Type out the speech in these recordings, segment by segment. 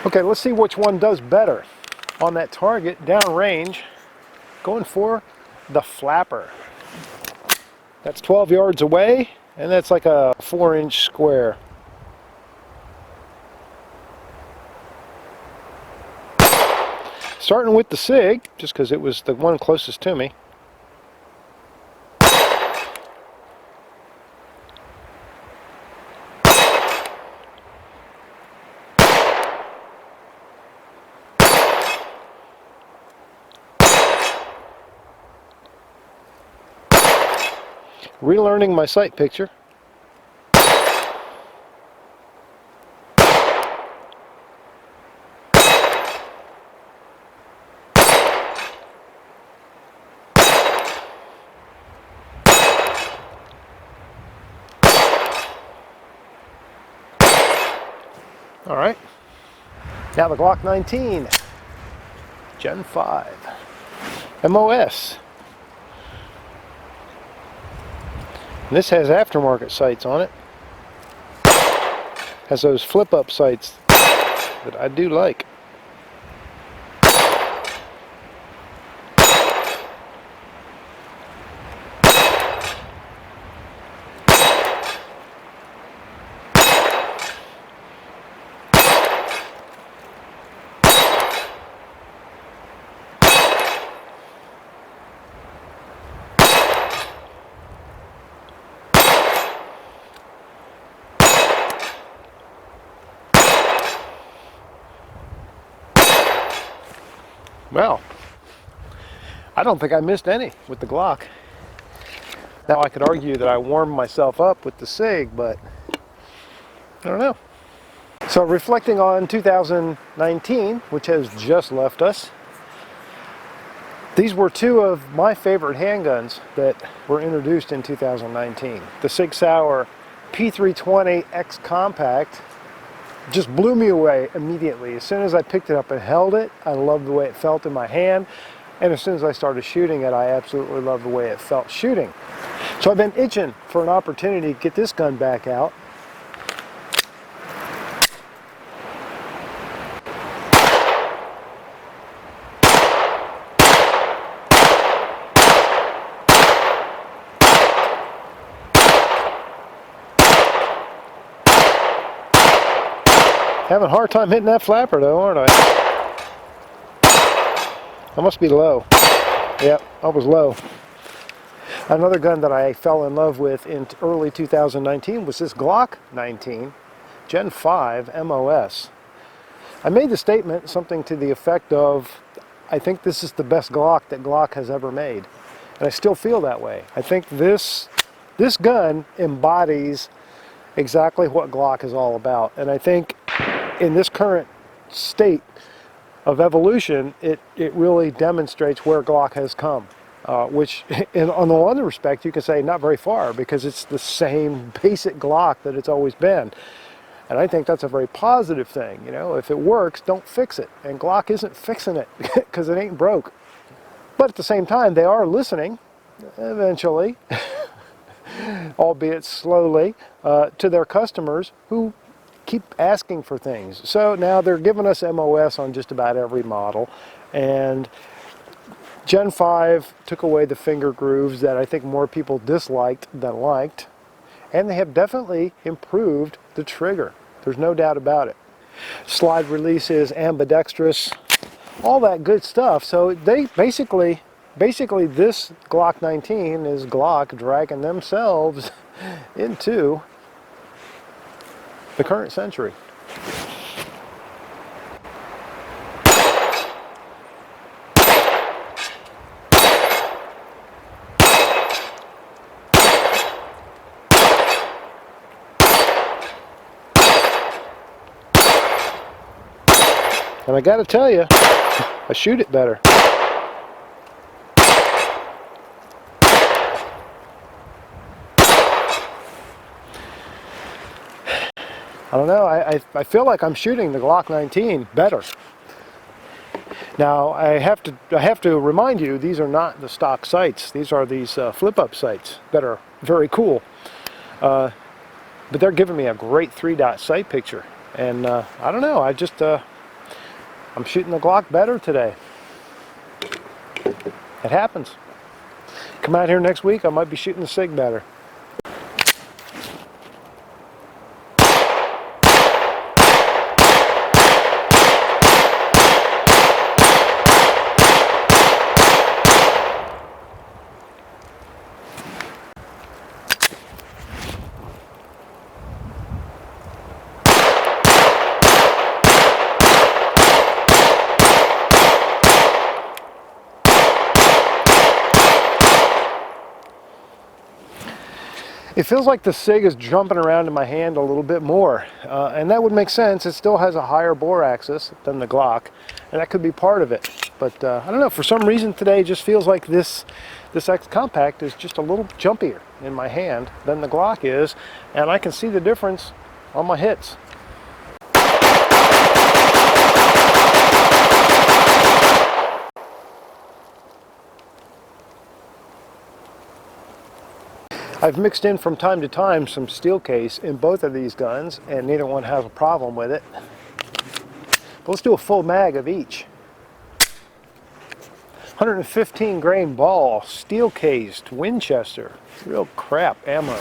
Okay, let's see which one does better on that target downrange. Going for the flapper. That's 12 yards away, and that's like a 4-inch square. Starting with the SIG, just because it was the one closest to me. Relearning my sight picture. All right, now the Glock 19, Gen 5, MOS. And this has aftermarket sights on it. Has those flip-up sights that I do like. Well, I don't think I missed any with the Glock. Now I could argue that I warmed myself up with the SIG, but I don't know. So reflecting on 2019, which has just left us, these were two of my favorite handguns that were introduced in 2019. The SIG Sauer P320 XCOMPACT just blew me away immediately. As soon as I picked it up and held it, I loved the way it felt in my hand. And as soon as I started shooting it, I absolutely loved the way it felt shooting. So I've been itching for an opportunity to get this gun back out. Having a hard time hitting that flapper though, aren't I? I must be low. Yep, I was low. Another gun that I fell in love with in early 2019 was this Glock 19 Gen 5 MOS. I made the statement, something to the effect of, I think this is the best Glock that Glock has ever made. And I still feel that way. I think this gun embodies exactly what Glock is all about. And I think in this current state of evolution, it really demonstrates where Glock has come. Which, on the one respect, you can say not very far, because it's the same basic Glock that it's always been. And I think that's a very positive thing. You know, if it works, don't fix it. And Glock isn't fixing it because it ain't broke. But at the same time, they are listening, eventually, albeit slowly, to their customers who keep asking for things. So now they're giving us MOS on just about every model, and Gen 5 took away the finger grooves that I think more people disliked than liked, and they have definitely improved the trigger. There's no doubt about it. Slide release is ambidextrous, all that good stuff. So they basically this Glock 19 is Glock dragging themselves into the current century. And I gotta tell you, I shoot it better. I don't know, I feel like I'm shooting the Glock 19 better. Now I have to remind you, these are not the stock sights. These are these flip-up sights that are very cool. But they're giving me a great 3-dot sight picture. And I don't know, I just I'm shooting the Glock better today. It happens. Come out here next week, I might be shooting the SIG better. It feels like the SIG is jumping around in my hand a little bit more, and that would make sense. It still has a higher bore axis than the Glock, and that could be part of it. But I don't know, for some reason today it just feels like this XCOMPACT is just a little jumpier in my hand than the Glock is, and I can see the difference on my hits. I've mixed in from time to time some steel case in both of these guns, and neither one has a problem with it. But let's do a full mag of each. 115 grain ball, steel cased, Winchester, real crap ammo.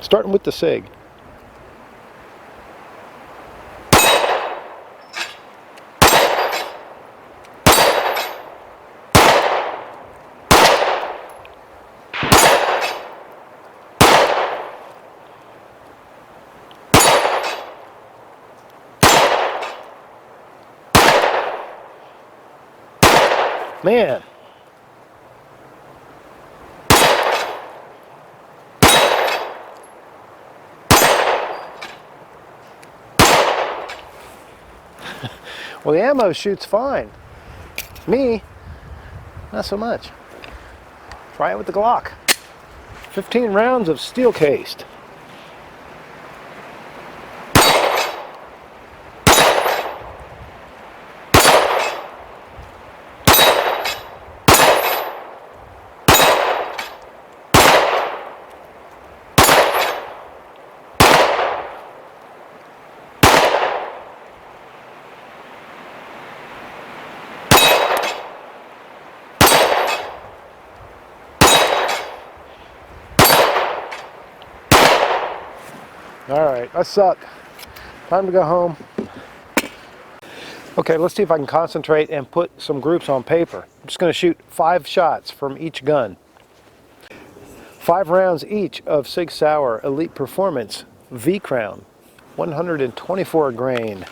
Starting with the SIG. Man. Well, the ammo shoots fine. Me, not so much. Try it with the Glock. 15 rounds of steel cased. Alright, I suck. Time to go home. Okay, let's see if I can concentrate and put some groups on paper. I'm just going to shoot 5 shots from each gun. 5 rounds each of SIG Sauer Elite Performance V-Crown, 124 grain,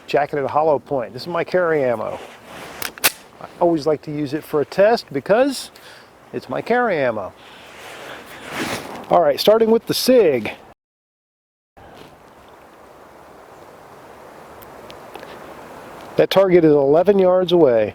jacketed hollow point. This is my carry ammo. I always like to use it for a test because it's my carry ammo. Alright, starting with the SIG. That target is 11 yards away.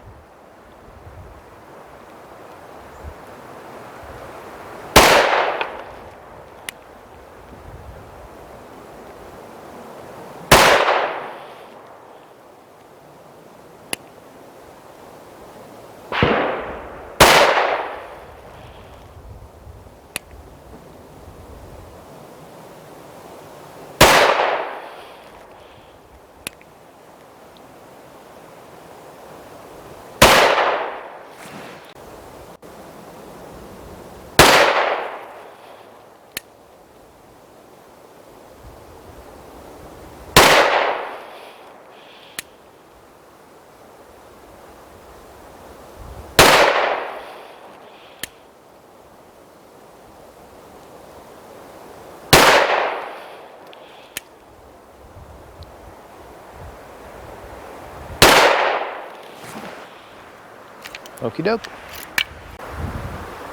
Okie doke.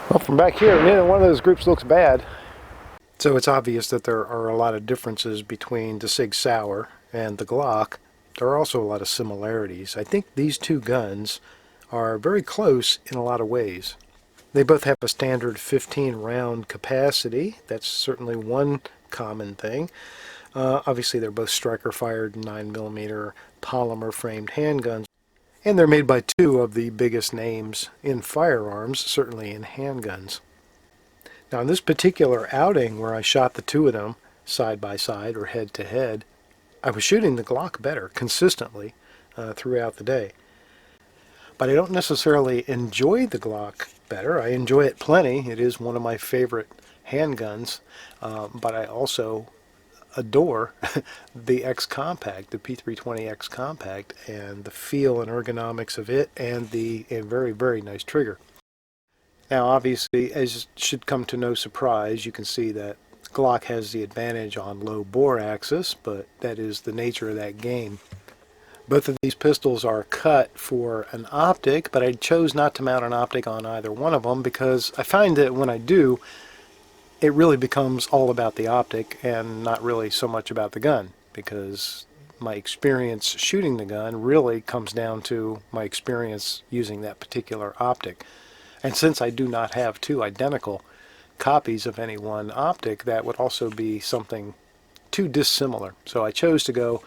Well, from back here, neither one of those groups looks bad. So it's obvious that there are a lot of differences between the SIG Sauer and the Glock. There are also a lot of similarities. I think these two guns are very close in a lot of ways. They both have a standard 15 round capacity. That's certainly one common thing. Obviously they're both striker fired 9mm polymer framed handguns. And they're made by two of the biggest names in firearms, certainly in handguns. Now in this particular outing where I shot the two of them side by side or head to head, I was shooting the Glock better consistently. throughout the day. But I don't necessarily enjoy the Glock better. I enjoy it plenty. It is one of my favorite handguns, but I also adore the XCOMPACT, the P320 XCOMPACT, and the feel and ergonomics of it, and a very, very nice trigger. Now, obviously, as should come to no surprise, you can see that Glock has the advantage on low bore axis, but that is the nature of that game. Both of these pistols are cut for an optic, but I chose not to mount an optic on either one of them because I find that when I do, it really becomes all about the optic and not really so much about the gun, because my experience shooting the gun really comes down to my experience using that particular optic. And since I do not have two identical copies of any one optic, that would also be something too dissimilar. So I chose to go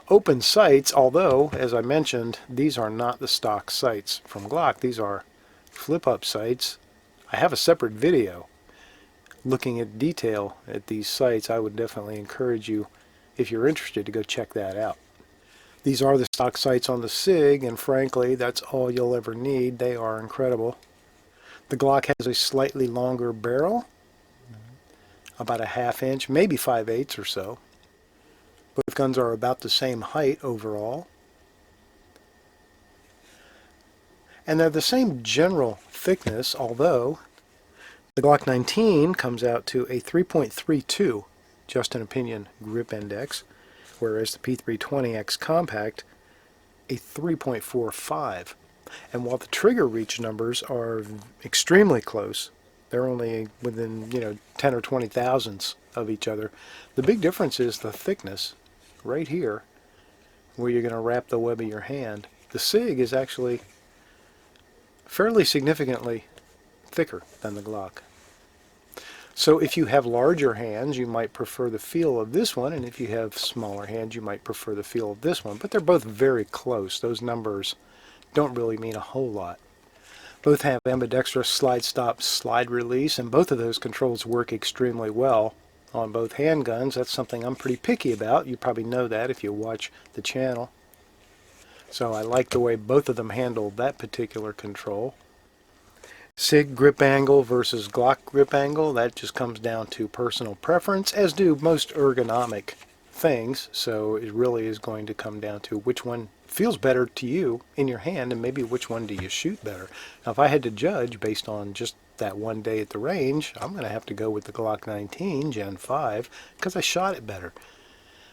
open sights, although, as I mentioned, these are not the stock sights from Glock. These are flip-up sights. I have a separate video looking at detail at these sights. I would definitely encourage you, if you're interested, to go check that out. These are the stock sights on the SIG, and frankly, that's all you'll ever need. They are incredible. The Glock has a slightly longer barrel, about a ½ inch, maybe 5/8 or so. Both guns are about the same height overall. And they're the same general thickness, although the Glock 19 comes out to a 3.32 just in opinion grip index, whereas the P320 XCOMPACT a 3.45. And while the trigger reach numbers are extremely close, they're only within 10 or 20 thousandths of each other, the big difference is the thickness. Right here, where you're going to wrap the web of your hand, the SIG is actually fairly significantly thicker than the Glock. So if you have larger hands, you might prefer the feel of this one, and if you have smaller hands, you might prefer the feel of this one. But they're both very close. Those numbers don't really mean a whole lot. Both have ambidextrous slide stop, slide release, and both of those controls work extremely well on both handguns. That's something I'm pretty picky about. You probably know that if you watch the channel. So I like the way both of them handle that particular control. SIG grip angle versus Glock grip angle, that just comes down to personal preference, as do most ergonomic things. So it really is going to come down to which one feels better to you in your hand, and maybe which one do you shoot better. Now, if I had to judge based on just that one day at the range, I'm going to have to go with the Glock 19 Gen 5 because I shot it better.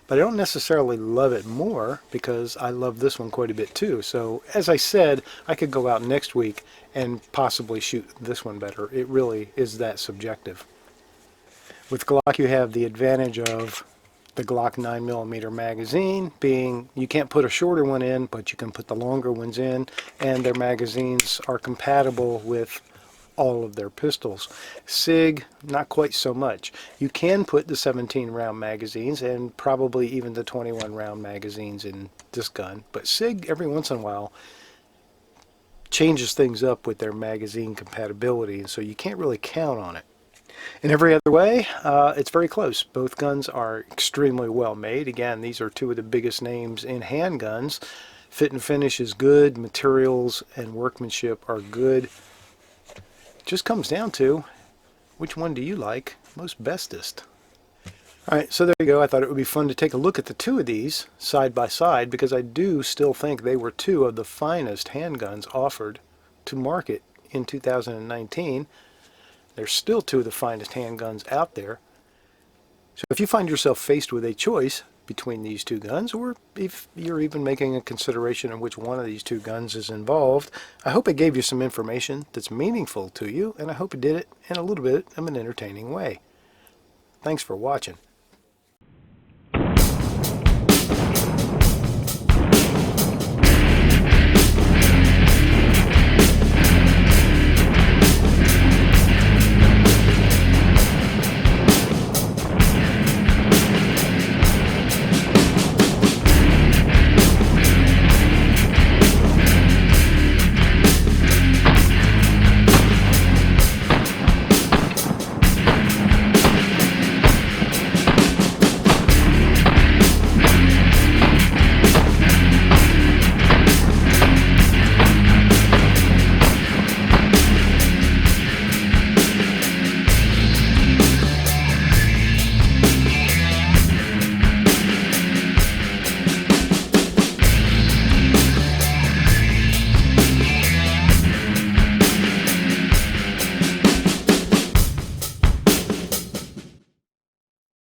But I don't necessarily love it more because I love this one quite a bit too. So as I said, I could go out next week and possibly shoot this one better. It really is that subjective. With Glock, you have the advantage of the Glock 9mm magazine being, you can't put a shorter one in, but you can put the longer ones in, and their magazines are compatible with all of their pistols. SIG, not quite so much. You can put the 17-round magazines and probably even the 21-round magazines in this gun, but SIG every once in a while changes things up with their magazine compatibility, and so you can't really count on it. In every other way, it's very close. Both guns are extremely well made. Again, these are two of the biggest names in handguns. Fit and finish is good. Materials and workmanship are good. Just comes down to which one do you like most bestest. Alright, so there you go. I thought it would be fun to take a look at the two of these side by side because I do still think they were two of the finest handguns offered to market in 2019. They're still two of the finest handguns out there. So if you find yourself faced with a choice between these two guns, or if you're even making a consideration of which one of these two guns is involved, I hope it gave you some information that's meaningful to you, and I hope it did it in a little bit of an entertaining way. Thanks for watching.